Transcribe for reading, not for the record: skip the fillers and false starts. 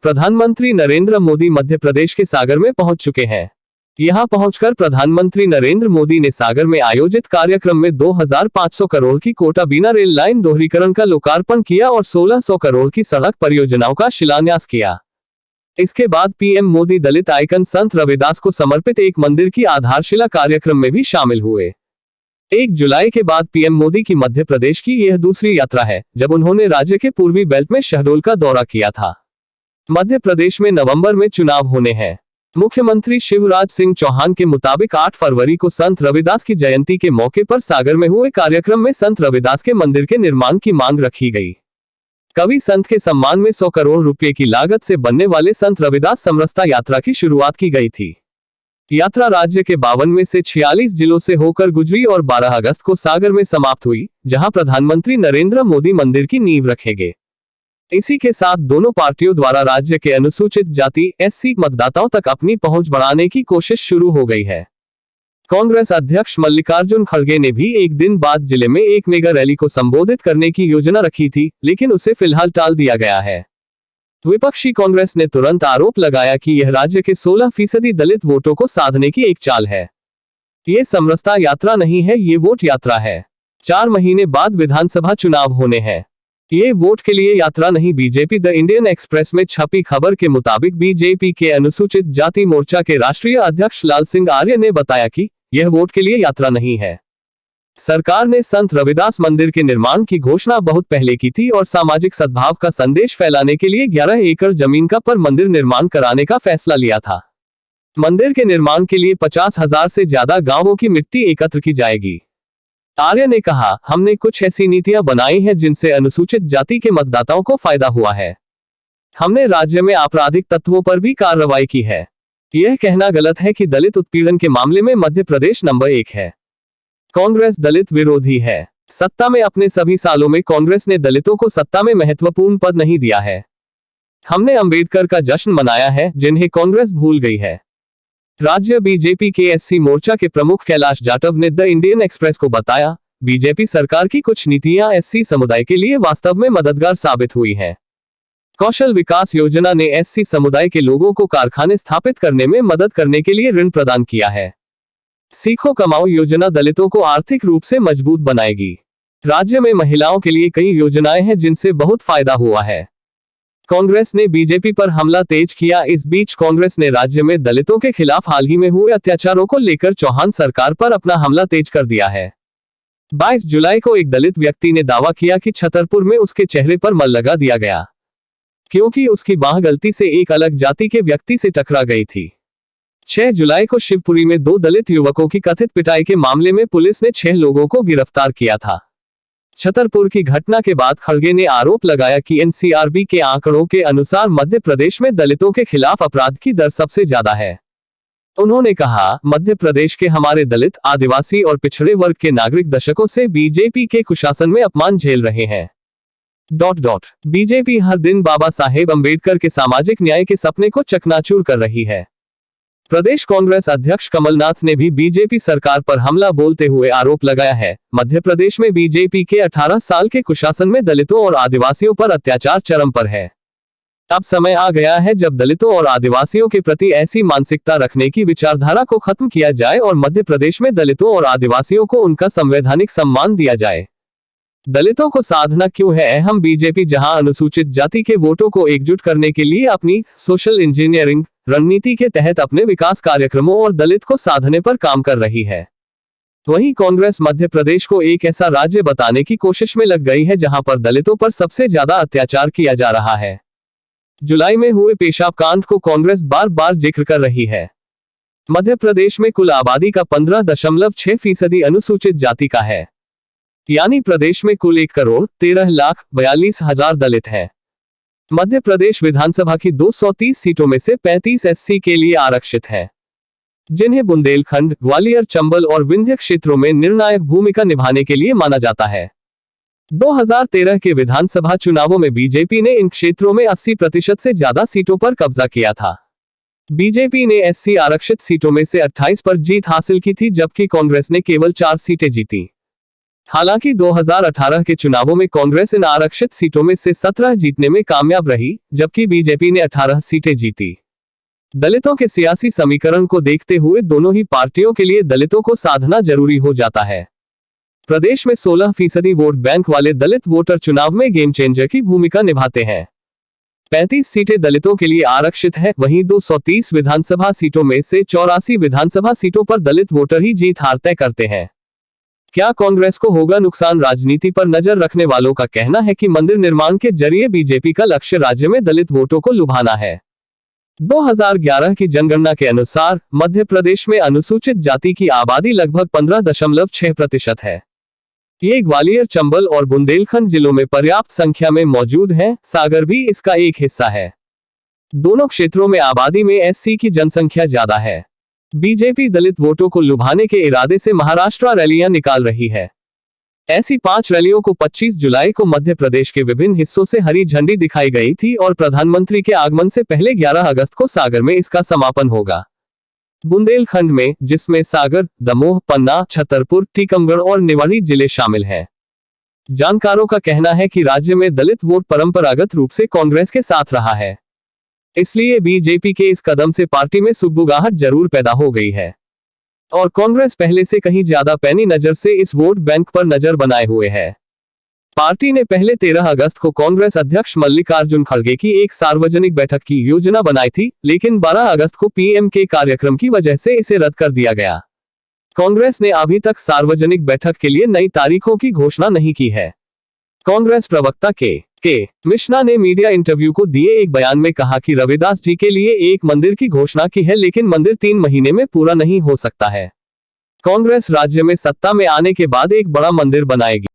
प्रधानमंत्री नरेंद्र मोदी मध्य प्रदेश के सागर में पहुंच चुके हैं। यहां पहुंचकर प्रधानमंत्री नरेंद्र मोदी ने सागर में आयोजित कार्यक्रम में 2500 करोड़ की कोटा बिना रेल लाइन दोहरीकरण का लोकार्पण किया और 1600 करोड़ की सड़क परियोजनाओं का शिलान्यास किया। इसके बाद पीएम मोदी दलित आइकन संत रविदास को समर्पित एक मंदिर की आधारशिला कार्यक्रम में भी शामिल हुए। 1 जुलाई के बाद पीएम मोदी की मध्य प्रदेश की यह दूसरी यात्रा है, जब उन्होंने राज्य के पूर्वी बेल्ट में शहडोल का दौरा किया था। मध्य प्रदेश में नवंबर में चुनाव होने हैं। मुख्यमंत्री शिवराज सिंह चौहान के मुताबिक 8 फरवरी को संत रविदास की जयंती के मौके पर सागर में हुए कार्यक्रम में संत रविदास के मंदिर के निर्माण की मांग रखी गई। कवि संत के सम्मान में 100 करोड़ रुपए की लागत से बनने वाले संत रविदास समरसता यात्रा की शुरुआत की गई थी। यात्रा राज्य के 52 में से 46 जिलों से होकर गुजरी और 12 अगस्त को सागर में समाप्त हुई, जहां प्रधानमंत्री नरेंद्र मोदी मंदिर की नींव रखेंगे। इसी के साथ दोनों पार्टियों द्वारा राज्य के अनुसूचित जाति एससी मतदाताओं तक अपनी पहुंच बढ़ाने की कोशिश शुरू हो गई है। कांग्रेस अध्यक्ष मल्लिकार्जुन खड़गे ने भी एक दिन बाद जिले में एक मेगा रैली को संबोधित करने की योजना रखी थी, लेकिन उसे फिलहाल टाल दिया गया है। विपक्षी कांग्रेस ने तुरंत आरोप लगाया कि यह राज्य के 16% दलित वोटों को साधने की एक चाल है। ये समरसता यात्रा नहीं है, ये वोट यात्रा है। 4 महीने बाद विधानसभा चुनाव होने हैं। ये वोट के लिए यात्रा नहीं। बीजेपी द इंडियन एक्सप्रेस में छपी खबर के मुताबिक बीजेपी के अनुसूचित जाति मोर्चा के राष्ट्रीय अध्यक्ष लाल सिंह आर्य ने बताया कि यह वोट के लिए यात्रा नहीं है। सरकार ने संत रविदास मंदिर के निर्माण की घोषणा बहुत पहले की थी और सामाजिक सद्भाव का संदेश फैलाने के लिए 11 एकड़ जमीन का पर मंदिर निर्माण कराने का फैसला लिया था। मंदिर के निर्माण के लिए 50,000 से ज्यादा गांवों की मिट्टी एकत्र की जाएगी। आर्य ने कहा, हमने कुछ ऐसी नीतियां बनाई हैं जिनसे अनुसूचित जाति के मतदाताओं को फायदा हुआ है। हमने राज्य में आपराधिक तत्वों पर भी कार्रवाई की है। यह कहना गलत है कि दलित उत्पीड़न के मामले में मध्य प्रदेश नंबर 1 है। कांग्रेस दलित विरोधी है। सत्ता में अपने सभी सालों में कांग्रेस ने दलितों को सत्ता में महत्वपूर्ण पद नहीं दिया है। हमने अंबेडकर का जश्न मनाया है, जिन्हें कांग्रेस भूल गई है। राज्य बीजेपी के एससी मोर्चा के प्रमुख कैलाश जाटव ने द इंडियन एक्सप्रेस को बताया, बीजेपी सरकार की कुछ नीतियां एससी समुदाय के लिए वास्तव में मददगार साबित हुई हैं। कौशल विकास योजना ने एससी समुदाय के लोगों को कारखाने स्थापित करने में मदद करने के लिए ऋण प्रदान किया है। सीखो कमाओ योजना दलितों को आर्थिक रूप से मजबूत बनाएगी। राज्य में महिलाओं के लिए कई योजनाएं हैं जिनसे बहुत फायदा हुआ है। कांग्रेस ने बीजेपी पर हमला तेज किया। इस बीच कांग्रेस ने राज्य में दलितों के खिलाफ हाल ही में हुए अत्याचारों को लेकर चौहान सरकार पर अपना हमला तेज कर दिया है। 22 जुलाई को एक दलित व्यक्ति ने दावा किया कि छतरपुर में उसके चेहरे पर मल लगा दिया गया, क्योंकि उसकी बांह गलती से एक अलग जाति के व्यक्ति से टकरा गई थी। 6 जुलाई को शिवपुरी में 2 दलित युवकों की कथित पिटाई के मामले में पुलिस ने 6 लोगों को गिरफ्तार किया था। छतरपुर की घटना के बाद खड़गे ने आरोप लगाया कि एनसीआरबी के आंकड़ों के अनुसार मध्य प्रदेश में दलितों के खिलाफ अपराध की दर सबसे ज्यादा है। उन्होंने कहा, मध्य प्रदेश के हमारे दलित, आदिवासी और पिछड़े वर्ग के नागरिक दशकों से बीजेपी के कुशासन में अपमान झेल रहे हैं। बीजेपी हर दिन बाबा साहेब अंबेडकर के सामाजिक न्याय के सपने को चकनाचूर कर रही है। प्रदेश कांग्रेस अध्यक्ष कमलनाथ ने भी बीजेपी सरकार पर हमला बोलते हुए आरोप लगाया है, मध्य प्रदेश में बीजेपी के 18 साल के कुशासन में दलितों और आदिवासियों पर अत्याचार चरम पर है। अब समय आ गया है जब दलितों और आदिवासियों के प्रति ऐसी मानसिकता रखने की विचारधारा को खत्म किया जाए और मध्य प्रदेश में दलितों और आदिवासियों को उनका संवैधानिक सम्मान दिया जाए। दलितों को साधना क्यों है अहम? बीजेपी जहां अनुसूचित जाति के वोटों को एकजुट करने के लिए अपनी सोशल इंजीनियरिंग रणनीति के तहत अपने विकास कार्यक्रमों और दलित को साधने पर काम कर रही है, वहीं कांग्रेस मध्य प्रदेश को एक ऐसा राज्य बताने की कोशिश में लग गई है जहां पर दलितों पर सबसे ज्यादा अत्याचार किया जा रहा है। जुलाई में हुए पेशाब कांड को कांग्रेस बार बार जिक्र कर रही है। मध्य प्रदेश में कुल आबादी का 15.6% अनुसूचित जाति का है, यानी प्रदेश में कुल 1,13,42,000 दलित हैं। मध्य प्रदेश विधानसभा की 230 सीटों में से 35 एससी के लिए आरक्षित हैं, जिन्हें बुंदेलखंड, ग्वालियर, चंबल और विंध्य क्षेत्रों में निर्णायक भूमिका निभाने के लिए माना जाता है। 2013 के विधानसभा चुनावों में बीजेपी ने इन क्षेत्रों में 80% से ज्यादा सीटों पर कब्जा किया था। बीजेपी ने एससी आरक्षित सीटों में से 28 पर जीत हासिल की थी, जबकि कांग्रेस ने केवल 4 सीटें जीती। हालांकि 2018 के चुनावों में कांग्रेस इन आरक्षित सीटों में से 17 जीतने में कामयाब रही, जबकि बीजेपी ने 18 सीटें जीती। दलितों के सियासी समीकरण को देखते हुए दोनों ही पार्टियों के लिए दलितों को साधना जरूरी हो जाता है। प्रदेश में 16% वोट बैंक वाले दलित वोटर चुनाव में गेम चेंजर की भूमिका निभाते हैं। 35 सीटें दलितों के लिए आरक्षित है, वहीं 230 विधानसभा सीटों में से 84 विधानसभा सीटों पर दलित वोटर ही जीत हार तय करते हैं। क्या कांग्रेस को होगा नुकसान? राजनीति पर नजर रखने वालों का कहना है कि मंदिर निर्माण के जरिए बीजेपी का लक्ष्य राज्य में दलित वोटों को लुभाना है। 2011 की जनगणना के अनुसार मध्य प्रदेश में अनुसूचित जाति की आबादी लगभग 15.6% है। ये ग्वालियर, चंबल और बुंदेलखंड जिलों में पर्याप्त संख्या में मौजूद हैं। सागर भी इसका एक हिस्सा है। दोनों क्षेत्रों में आबादी में एससी की जनसंख्या ज्यादा है। बीजेपी दलित वोटों को लुभाने के इरादे से महाराष्ट्र रैलियां निकाल रही है। ऐसी 5 रैलियों को 25 जुलाई को मध्य प्रदेश के विभिन्न हिस्सों से हरी झंडी दिखाई गई थी और प्रधानमंत्री के आगमन से पहले 11 अगस्त को सागर में इसका समापन होगा। बुंदेलखंड में, जिसमें सागर, दमोह, पन्ना, छतरपुर, टीकमगढ़ और निवाड़ी जिले शामिल हैं। जानकारों का कहना है कि राज्य में दलित वोट परंपरागत रूप से कांग्रेस के साथ रहा है, इसलिए बीजेपी के इस कदम से पार्टी में सुगबुगाहट जरूर पैदा हो गई है और कांग्रेस पहले से कहीं ज्यादा पैनी नजर से इस वोट बैंक पर नजर बनाए हुए है। पार्टी ने पहले 13 अगस्त को कांग्रेस अध्यक्ष मल्लिकार्जुन खड़गे की एक सार्वजनिक बैठक की योजना बनाई थी, लेकिन 12 अगस्त को पीएम के कार्यक्रम की वजह से इसे रद्द कर दिया गया। कांग्रेस ने अभी तक सार्वजनिक बैठक के लिए नई तारीखों की घोषणा नहीं की है। कांग्रेस प्रवक्ता के मिश्रा ने मीडिया इंटरव्यू को दिए एक बयान में कहा कि रविदास जी के लिए एक मंदिर की घोषणा की है, लेकिन मंदिर 3 महीने में पूरा नहीं हो सकता है। कांग्रेस राज्य में सत्ता में आने के बाद एक बड़ा मंदिर बनाएगी।